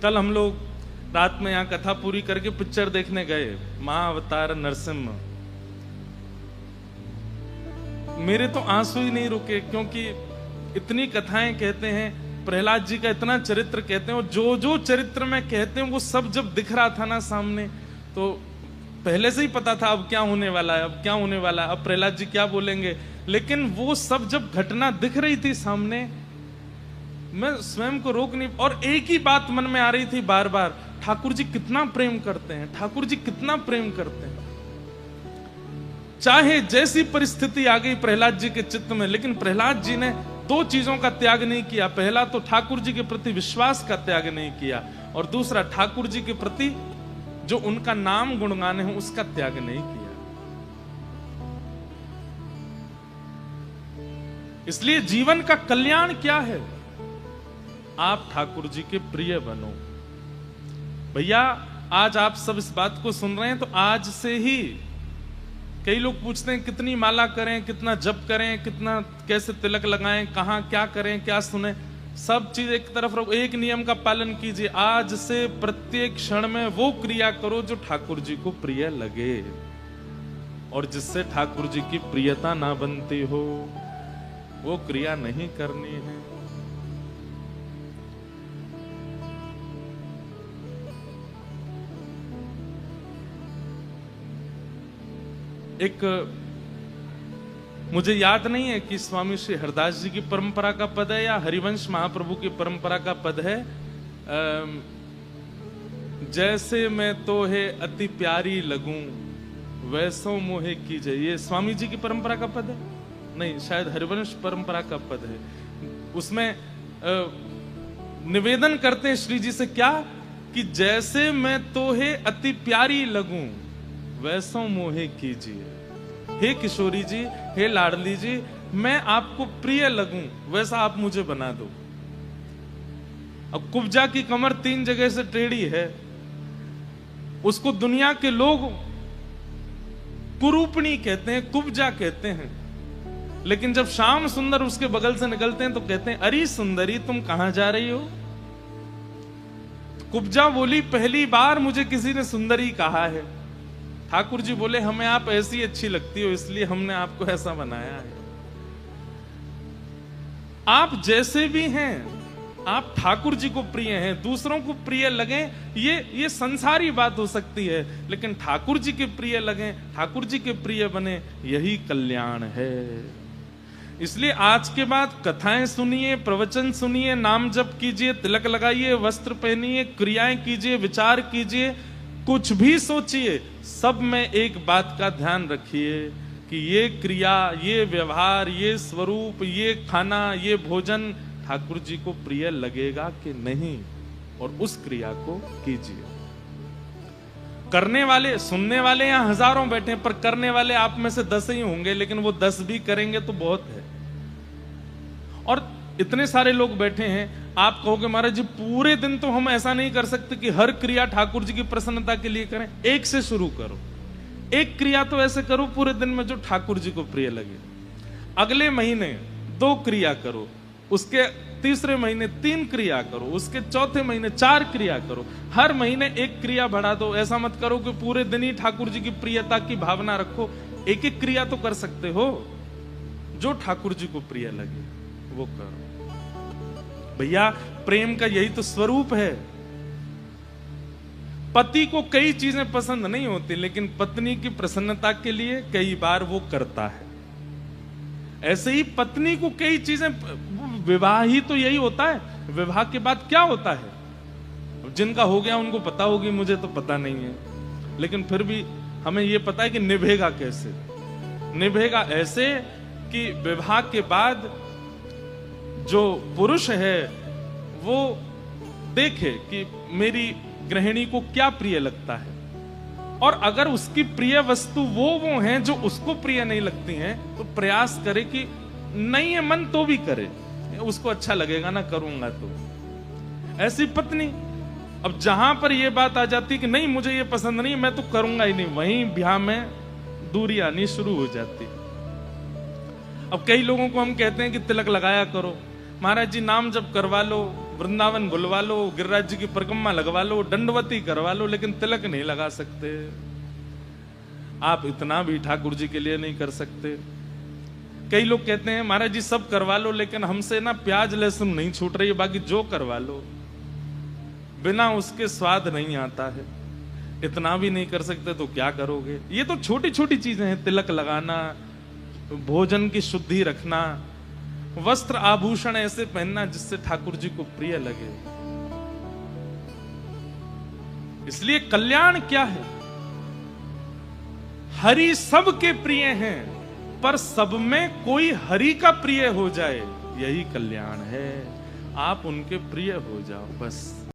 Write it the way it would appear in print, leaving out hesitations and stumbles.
कल हम लोग रात में यहाँ कथा पूरी करके पिक्चर देखने गए, महाअवतार नरसिम्हा। मेरे तो आंसू ही नहीं रुके, क्योंकि इतनी कथाएं कहते हैं, प्रहलाद जी का इतना चरित्र कहते हैं, और जो जो चरित्र में कहते हैं वो सब जब दिख रहा था ना सामने, तो पहले से ही पता था अब क्या होने वाला है, अब क्या होने वाला है, अब प्रहलाद जी क्या बोलेंगे। लेकिन वो सब जब घटना दिख रही थी सामने, मैं स्वयं को रोक नहीं, और एक ही बात मन में आ रही थी बार बार, ठाकुर जी कितना प्रेम करते हैं, ठाकुर जी कितना प्रेम करते हैं। चाहे जैसी परिस्थिति आ गई प्रहलाद जी के चित्त में, लेकिन प्रहलाद जी ने दो चीजों का त्याग नहीं किया। पहला तो ठाकुर जी के प्रति विश्वास का त्याग नहीं किया, और दूसरा ठाकुर जी के प्रति जो उनका नाम गुणगान है उसका त्याग नहीं किया। इसलिए जीवन का कल्याण क्या है? आप ठाकुर जी के प्रिय बनो। भैया आज आप सब इस बात को सुन रहे हैं, तो आज से ही कई लोग पूछते हैं कितनी माला करें, कितना जप करें, कितना कैसे तिलक लगाएं, कहां क्या करें, क्या सुने, सब चीज एक तरफ रखो, एक नियम का पालन कीजिए। आज से प्रत्येक क्षण में वो क्रिया करो जो ठाकुर जी को प्रिय लगे, और जिससे ठाकुर जी की प्रियता ना बनती हो वो क्रिया नहीं करनी है। एक मुझे याद नहीं है कि स्वामी श्री हरदास जी की परंपरा का पद है या हरिवंश महाप्रभु की परंपरा का पद है, जैसे मैं तो है अति प्यारी लगूं वैसो मोहे कीजिए। ये स्वामी जी की परंपरा का पद है? नहीं, शायद हरिवंश परंपरा का पद है। उसमें निवेदन करते हैं श्री जी से क्या, कि जैसे मैं तो है अति प्यारी लगूं वैसो मोहे कीजिए। हे किशोरी जी, हे लाडली जी, मैं आपको प्रिय लगूं वैसा आप मुझे बना दो। अब कुब्जा की कमर 3 जगह से टेढ़ी है, उसको दुनिया के लोग कुरूपणी कहते हैं, कुब्जा कहते हैं, लेकिन जब श्याम सुंदर उसके बगल से निकलते हैं तो कहते हैं अरे सुंदरी तुम कहां जा रही हो। कुब्जा बोली पहली बार मुझे किसी ने सुंदरी कहा है। ठाकुर जी बोले हमें आप ऐसी अच्छी लगती हो, इसलिए हमने आपको ऐसा बनाया है। आप जैसे भी हैं, आप ठाकुर जी को प्रिय हैं, दूसरों को प्रिय लगे, ये संसारी बात हो सकती है, लेकिन ठाकुर जी के प्रिय लगे, ठाकुर जी के प्रिय बने, यही कल्याण है। इसलिए आज के बाद कथाएं सुनिए, प्रवचन सुनिए, नाम जप कीजिए, तिलक लगाइए, वस्त्र पहनिए, क्रियाएं कीजिए, विचार कीजिए, कुछ भी सोचिए, सब में एक बात का ध्यान रखिए कि ये क्रिया, ये व्यवहार, ये स्वरूप, ये खाना, ये भोजन ठाकुर जी को प्रिय लगेगा कि नहीं, और उस क्रिया को कीजिए। करने वाले, सुनने वाले यहाँ हजारों बैठे, पर करने वाले आप में से 10 ही होंगे, लेकिन वो 10 भी करेंगे तो बहुत है। और इतने सारे लोग बैठे हैं, आप कहोगे महाराज जी पूरे दिन तो हम ऐसा नहीं कर सकते कि हर क्रिया ठाकुर जी की प्रसन्नता के लिए करें। एक से शुरू करो, एक क्रिया तो ऐसे करो पूरे दिन में जो ठाकुर जी को प्रिय लगे। अगले महीने 2 क्रिया करो, उसके तीसरे महीने 3 क्रिया करो, उसके चौथे महीने 4 क्रिया करो, हर महीने 1 क्रिया बढ़ा दो। ऐसा मत करो कि पूरे दिन ही ठाकुर जी की प्रियता की भावना रखो। एक एक क्रिया तो कर सकते हो, जो ठाकुर जी को प्रिय लगे वो करो। भैया प्रेम का यही तो स्वरूप है। पति को कई चीजें पसंद नहीं होती, लेकिन पत्नी की प्रसन्नता के लिए कई बार वो करता है। ऐसे ही पत्नी को कई चीजें, विवाह ही तो यही होता है। विवाह के बाद क्या होता है, जिनका हो गया उनको पता होगी, मुझे तो पता नहीं है, लेकिन फिर भी हमें यह पता है कि निभेगा कैसे। निभेगा ऐसे कि विवाह के बाद जो पुरुष है वो देखे कि मेरी गृहिणी को क्या प्रिय लगता है, और अगर उसकी प्रिय वस्तु वो हैं जो उसको प्रिय नहीं लगती हैं, तो प्रयास करे कि नहीं है मन तो भी करे, उसको अच्छा लगेगा ना, करूंगा तो। ऐसी पत्नी, अब जहां पर यह बात आ जाती कि नहीं मुझे ये पसंद नहीं, मैं तो करूंगा ही नहीं, वहीं ब्याह में दूरी आनी शुरू हो जाती। अब कई लोगों को हम कहते हैं कि तिलक लगाया करो, महाराज जी नाम जब करवा लो, वृंदावन बुलवा लो, गिरिराज जी की परिक्रमा लगवा लो, दंडवती करवा लो, लेकिन तिलक नहीं लगा सकते। आप इतना भी ठाकुर जी के लिए नहीं कर सकते। कई लोग कहते हैं महाराज जी सब करवा लो, लेकिन हमसे ना प्याज लहसुन नहीं छूट रही है, बाकी जो करवा लो बिना उसके स्वाद नहीं आता है। इतना भी नहीं कर सकते तो क्या करोगे? ये तो छोटी छोटी चीजें हैं, तिलक लगाना, भोजन की शुद्धि रखना, वस्त्र आभूषण ऐसे पहनना जिससे ठाकुर जी को प्रिय लगे। इसलिए कल्याण क्या है? हरि सबके प्रिय हैं, पर सब में कोई हरि का प्रिय हो जाए, यही कल्याण है। आप उनके प्रिय हो जाओ बस।